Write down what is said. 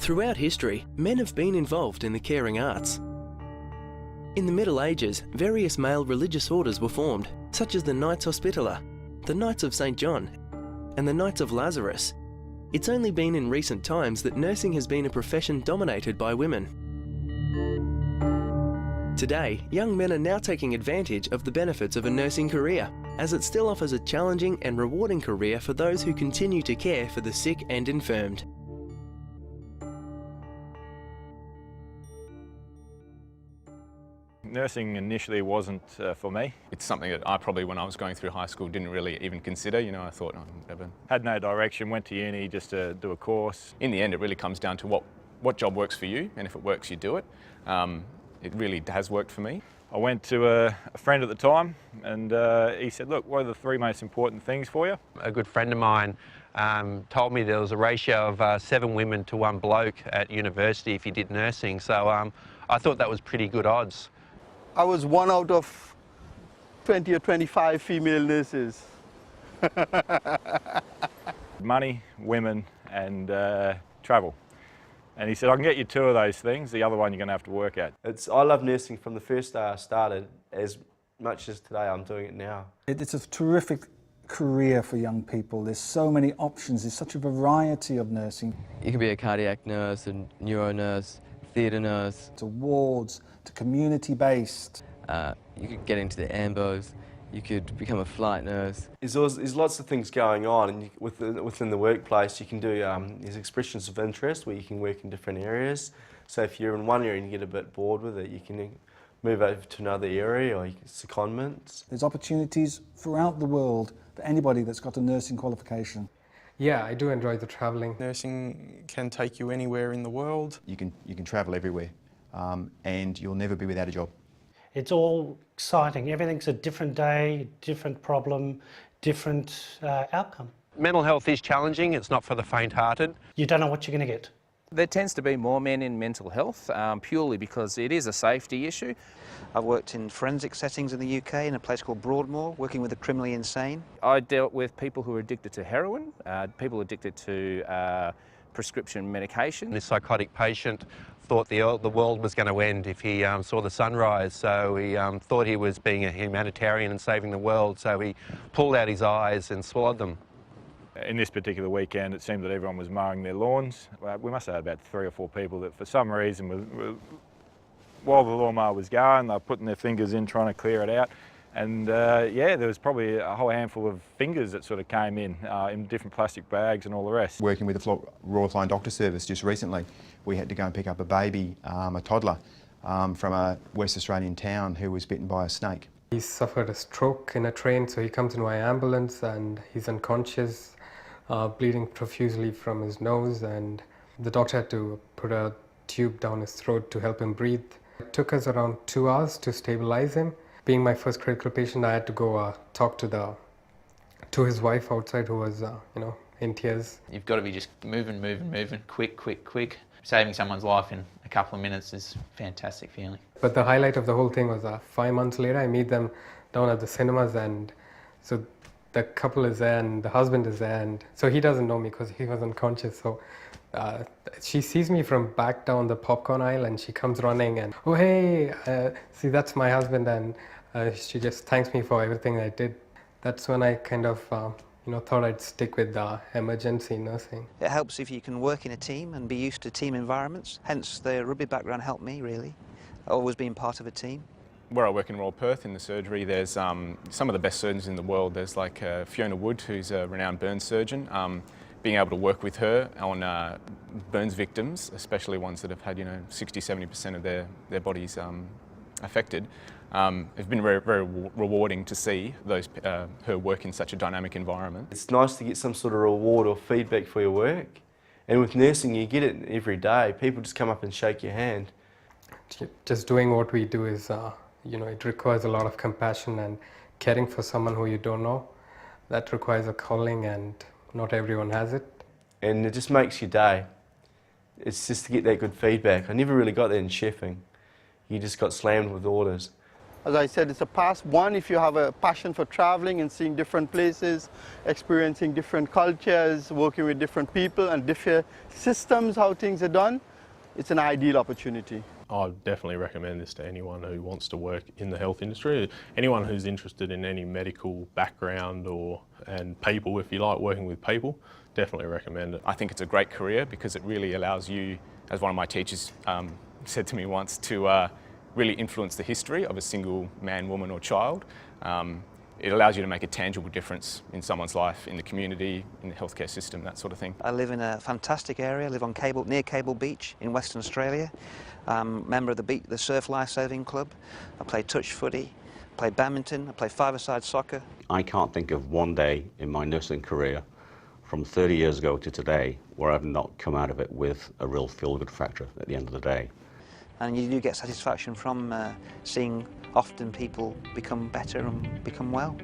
Throughout history, men have been involved in the caring arts. In the Middle Ages, various male religious orders were formed, such as the Knights Hospitaller, the Knights of St. John, and the Knights of Lazarus. It's only been in recent times that nursing has been a profession dominated by women. Today, young men are now taking advantage of the benefits of a nursing career, as it still offers a challenging and rewarding career for those who continue to care for the sick and infirmed. Nursing initially wasn't for me. It's something that I probably, when I was going through high school, didn't really even consider. You know, I thought, oh, whatever. Had no direction, went to uni just to do a course. In the end, it really comes down to what job works for you, and if it works, you do it. It really has worked for me. I went to a friend at the time, and he said, look, what are the three most important things for you? A good friend of mine told me there was a ratio of 7 women to 1 bloke at university if you did nursing, so I thought that was pretty good odds. I was 1 out of 20 or 25 female nurses. Money, women, and travel. And he said, I can get you 2 of those things, the other one you're going to have to work at. I love nursing from the first day I started, as much as today I'm doing it now. It's a terrific career for young people. There's so many options, there's such a variety of nursing. You can be a cardiac nurse, a neuro nurse, theatre nurse. To wards, to community-based. You could get into the ambos, you could become a flight nurse. There's lots of things going on, and within the workplace you can do there's expressions of interest where you can work in different areas. So if you're in one area and you get a bit bored with it, you can move over to another area, or you can secondments. There's opportunities throughout the world for anybody that's got a nursing qualification. Yeah, I do enjoy the travelling. Nursing can take you anywhere in the world. You can travel everywhere, and you'll never be without a job. It's all exciting. Everything's a different day, different problem, different outcome. Mental health is challenging, it's not for the faint-hearted. You don't know what you're going to get. There tends to be more men in mental health, purely because it is a safety issue. I've worked in forensic settings in the UK in a place called Broadmoor, working with the criminally insane. I dealt with people who are addicted to heroin, people addicted to prescription medication. This psychotic patient thought the world was going to end if he saw the sunrise, so he thought he was being a humanitarian and saving the world, so he pulled out his eyes and swallowed them. In this particular weekend, it seemed that everyone was mowing their lawns. We must have had about 3 or 4 people that, for some reason, while the lawnmower was going, they were putting their fingers in trying to clear it out. And yeah, there was probably a whole handful of fingers that sort of came in different plastic bags and all the rest. Working with the Royal Flying Doctor Service just recently, we had to go and pick up a baby, a toddler, from a West Australian town who was bitten by a snake. He suffered a stroke in a train, so he comes in my ambulance and he's unconscious, bleeding profusely from his nose, and the doctor had to put a tube down his throat to help him breathe. It took us around 2 hours to stabilize him. Being my first critical patient, I had to go talk to his wife outside, who was, in tears. You've got to be just moving, quick. Saving someone's life in a couple of minutes is a fantastic feeling. But the highlight of the whole thing was 5 months later, I meet them down at the cinemas, and so the couple is there and the husband is there, and so he doesn't know me because he was unconscious. So she sees me from back down the popcorn aisle, and she comes running and, oh hey, see, that's my husband, and she just thanks me for everything I did. That's when I kind of thought I'd stick with emergency nursing. It helps if you can work in a team and be used to team environments. Hence the rugby background helped me, really. Always being part of a team. Where I work in Royal Perth in the surgery, there's some of the best surgeons in the world. There's like Fiona Wood, who's a renowned burns surgeon. Being able to work with her on burns victims, especially ones that have had 60–70% of their bodies affected, it's been very, very rewarding to see her work in such a dynamic environment. It's nice to get some sort of reward or feedback for your work, and with nursing you get it every day. People just come up and shake your hand. Just doing what we do is, it requires a lot of compassion and caring for someone who you don't know. That requires a calling, and not everyone has it. And it just makes your day. It's just to get that good feedback. I never really got that in chefing. You just got slammed with orders. As I said, it's a pass. One, if you have a passion for traveling and seeing different places, experiencing different cultures, working with different people and different systems, how things are done, it's an ideal opportunity. I'd definitely recommend this to anyone who wants to work in the health industry. Anyone who's interested in any medical background and people, if you like working with people, definitely recommend it. I think it's a great career because it really allows you, as one of my teachers said to me once, to really influence the history of a single man, woman or child. It allows you to make a tangible difference in someone's life, in the community, in the healthcare system, that sort of thing. I live in a fantastic area. I live on near Cable Beach in Western Australia. I'm a member of the Surf Lifesaving Club. I play touch footy, I play badminton, I play five-a-side soccer. I can't think of one day in my nursing career from 30 years ago to today where I've not come out of it with a real feel-good factor at the end of the day. And you do get satisfaction from seeing often people become better and become well.